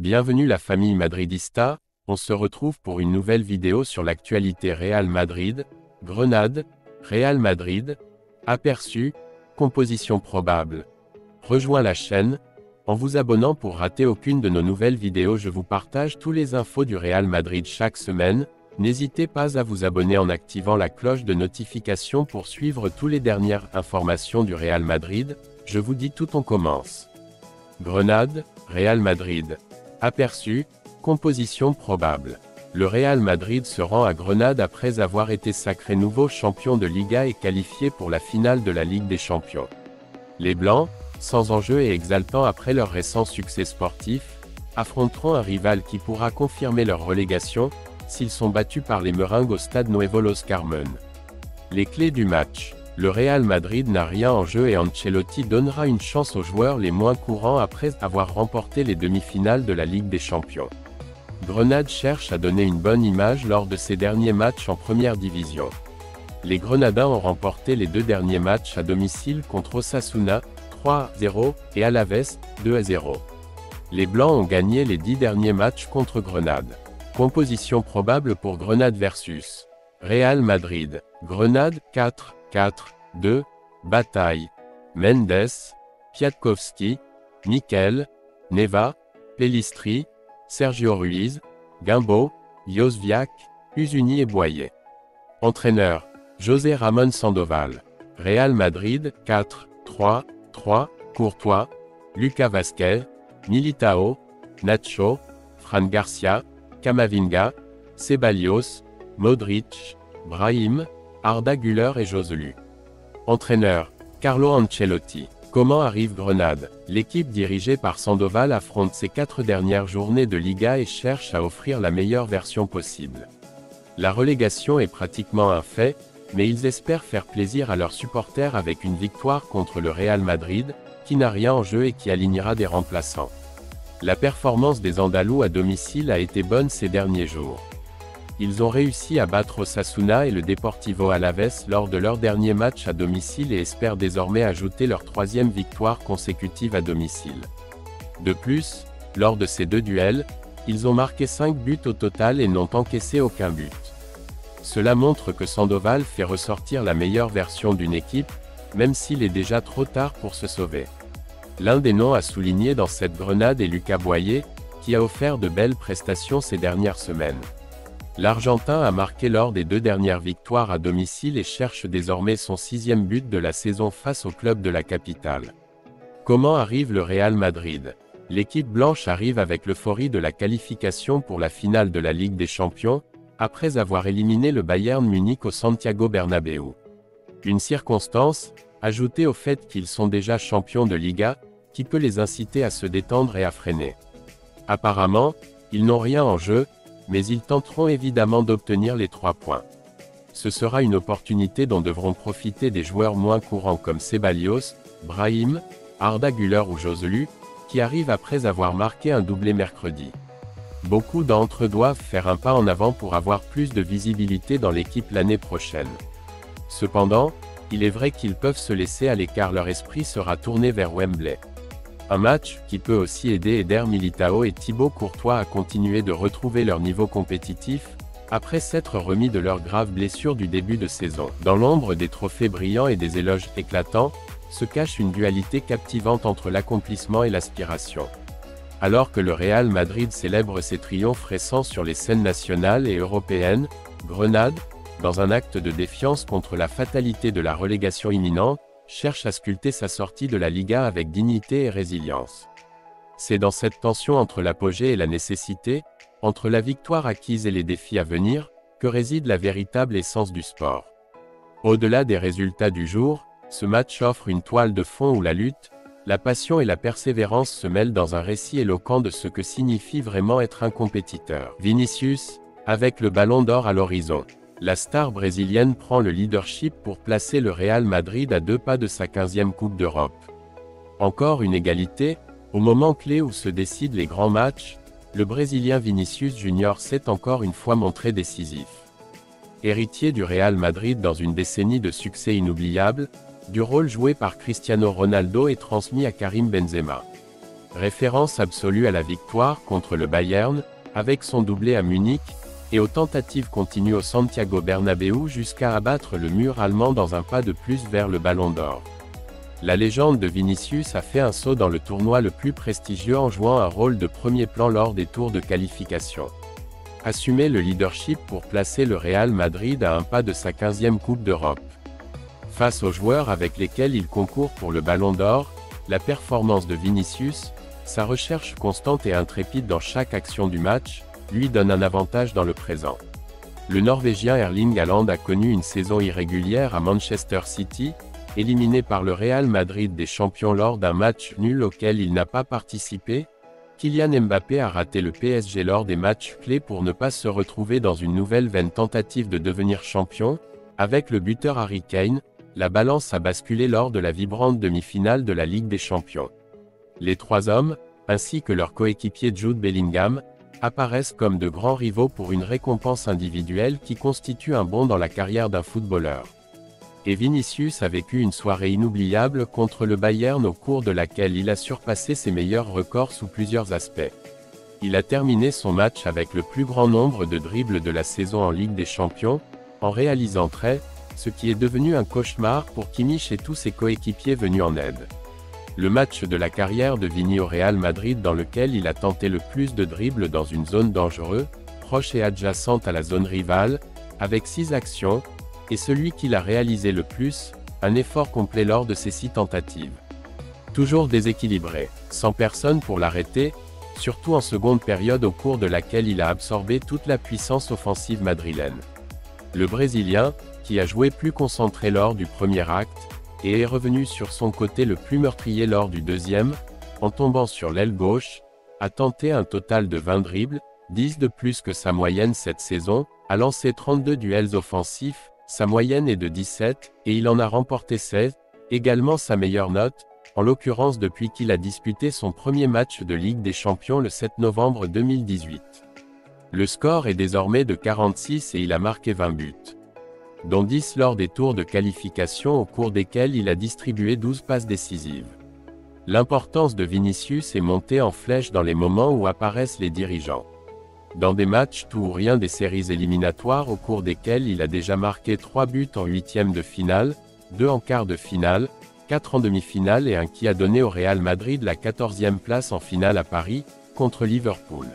Bienvenue la famille madridista, on se retrouve pour une nouvelle vidéo sur l'actualité Real Madrid, Grenade, Real Madrid, aperçu, composition probable. Rejoins la chaîne, en vous abonnant pour rater aucune de nos nouvelles vidéos. Je vous partage tous les infos du Real Madrid chaque semaine, n'hésitez pas à vous abonner en activant la cloche de notification pour suivre toutes les dernières informations du Real Madrid. Je vous dis tout, on commence. Grenade, Real Madrid. Aperçu, composition probable. Le Real Madrid se rend à Grenade après avoir été sacré nouveau champion de Liga et qualifié pour la finale de la Ligue des Champions. Les Blancs, sans enjeu et exaltants après leur récent succès sportif, affronteront un rival qui pourra confirmer leur relégation, s'ils sont battus par les Merengues au stade Nuevo Los Carmen. Les clés du match. Le Real Madrid n'a rien en jeu et Ancelotti donnera une chance aux joueurs les moins courants après avoir remporté les demi-finales de la Ligue des Champions. Grenade cherche à donner une bonne image lors de ses derniers matchs en première division. Les Grenadins ont remporté les deux derniers matchs à domicile contre Osasuna, 3-0, et Alaves, 2-0. Les Blancs ont gagné les 10 derniers matchs contre Grenade. Composition probable pour Grenade versus Real Madrid. Grenade, 4-4-2, Bataille. Mendes, Piatkowski, Mikel, Neva, Pellistri, Sergio Ruiz, Guimbo, Josviak, Usuni et Boyer. Entraîneur, José Ramón Sandoval. Real Madrid, 4-3-3, Courtois, Lucas Vázquez, Militao, Nacho, Fran Garcia, Camavinga, Ceballos, Modric, Brahim, Arda Güler et Joselu. Entraîneur, Carlo Ancelotti. Comment arrive Grenade? L'équipe dirigée par Sandoval affronte ces 4 dernières journées de Liga et cherche à offrir la meilleure version possible. La relégation est pratiquement un fait, mais ils espèrent faire plaisir à leurs supporters avec une victoire contre le Real Madrid, qui n'a rien en jeu et qui alignera des remplaçants. La performance des Andalous à domicile a été bonne ces derniers jours. Ils ont réussi à battre Osasuna et le Deportivo Alaves lors de leur dernier match à domicile et espèrent désormais ajouter leur 3e victoire consécutive à domicile. De plus, lors de ces deux duels, ils ont marqué 5 buts au total et n'ont encaissé aucun but. Cela montre que Sandoval fait ressortir la meilleure version d'une équipe, même s'il est déjà trop tard pour se sauver. L'un des noms à souligner dans cette Grenade est Lucas Boyer, qui a offert de belles prestations ces dernières semaines. L'Argentin a marqué lors des 2 dernières victoires à domicile et cherche désormais son 6e but de la saison face au club de la capitale. Comment arrive le Real Madrid? L'équipe blanche arrive avec l'euphorie de la qualification pour la finale de la Ligue des Champions, après avoir éliminé le Bayern Munich au Santiago Bernabéu. Une circonstance, ajoutée au fait qu'ils sont déjà champions de Liga, qui peut les inciter à se détendre et à freiner. Apparemment, ils n'ont rien en jeu, mais ils tenteront évidemment d'obtenir les 3 points. Ce sera une opportunité dont devront profiter des joueurs moins courants comme Ceballos, Brahim, Arda Güler ou Joselu, qui arrivent après avoir marqué un doublé mercredi. Beaucoup d'entre eux doivent faire un pas en avant pour avoir plus de visibilité dans l'équipe l'année prochaine. Cependant, il est vrai qu'ils peuvent se laisser aller car leur esprit sera tourné vers Wembley. Un match qui peut aussi aider Eder Militao et Thibaut Courtois à continuer de retrouver leur niveau compétitif, après s'être remis de leurs graves blessures du début de saison. Dans l'ombre des trophées brillants et des éloges éclatants, se cache une dualité captivante entre l'accomplissement et l'aspiration. Alors que le Real Madrid célèbre ses triomphes récents sur les scènes nationales et européennes, Grenade, dans un acte de défiance contre la fatalité de la relégation imminente, cherche à sculpter sa sortie de la Liga avec dignité et résilience. C'est dans cette tension entre l'apogée et la nécessité, entre la victoire acquise et les défis à venir, que réside la véritable essence du sport. Au-delà des résultats du jour, ce match offre une toile de fond où la lutte, la passion et la persévérance se mêlent dans un récit éloquent de ce que signifie vraiment être un compétiteur. Vinicius, avec le ballon d'or à l'horizon. La star brésilienne prend le leadership pour placer le Real Madrid à 2 pas de sa 15e Coupe d'Europe. Encore une égalité, au moment clé où se décident les grands matchs, le Brésilien Vinicius Junior s'est encore une fois montré décisif. Héritier du Real Madrid dans une décennie de succès inoubliables, du rôle joué par Cristiano Ronaldo est transmis à Karim Benzema. Référence absolue à la victoire contre le Bayern, avec son doublé à Munich, et aux tentatives continues au Santiago Bernabéu jusqu'à abattre le mur allemand dans un pas de plus vers le Ballon d'Or. La légende de Vinicius a fait un saut dans le tournoi le plus prestigieux en jouant un rôle de premier plan lors des tours de qualification. Assumer le leadership pour placer le Real Madrid à un pas de sa 15e Coupe d'Europe. Face aux joueurs avec lesquels il concourt pour le Ballon d'Or, la performance de Vinicius, sa recherche constante et intrépide dans chaque action du match, lui donne un avantage dans le présent. Le Norvégien Erling Haaland a connu une saison irrégulière à Manchester City, éliminé par le Real Madrid des champions lors d'un match nul auquel il n'a pas participé. Kylian Mbappé a raté le PSG lors des matchs clés pour ne pas se retrouver dans une nouvelle vaine tentative de devenir champion. Avec le buteur Harry Kane, la balance a basculé lors de la vibrante demi-finale de la Ligue des Champions. Les trois hommes, ainsi que leur coéquipier Jude Bellingham, apparaissent comme de grands rivaux pour une récompense individuelle qui constitue un bond dans la carrière d'un footballeur. Et Vinicius a vécu une soirée inoubliable contre le Bayern au cours de laquelle il a surpassé ses meilleurs records sous plusieurs aspects. Il a terminé son match avec le plus grand nombre de dribbles de la saison en Ligue des Champions, en réalisant ce qui est devenu un cauchemar pour Kimmich et tous ses coéquipiers venus en aide. Le match de la carrière de Vini au Real Madrid dans lequel il a tenté le plus de dribbles dans une zone dangereuse, proche et adjacente à la zone rivale, avec 6 actions, et celui qu'il a réalisé le plus, un effort complet lors de ces 6 tentatives. Toujours déséquilibré, sans personne pour l'arrêter, surtout en seconde période au cours de laquelle il a absorbé toute la puissance offensive madrilène. Le Brésilien, qui a joué plus concentré lors du premier acte, et est revenu sur son côté le plus meurtrier lors du deuxième, en tombant sur l'aile gauche, a tenté un total de 20 dribbles, 10 de plus que sa moyenne cette saison, a lancé 32 duels offensifs, sa moyenne est de 17, et il en a remporté 16, également sa meilleure note, en l'occurrence depuis qu'il a disputé son premier match de Ligue des Champions le 7 novembre 2018. Le score est désormais de 46 et il a marqué 20 buts, dont 10 lors des tours de qualification au cours desquels il a distribué 12 passes décisives. L'importance de Vinicius est montée en flèche dans les moments où apparaissent les dirigeants. Dans des matchs tout ou rien des séries éliminatoires au cours desquels il a déjà marqué 3 buts en huitième de finale, 2 en quart de finale, 4 en demi-finale et un qui a donné au Real Madrid la 14e place en finale à Paris, contre Liverpool.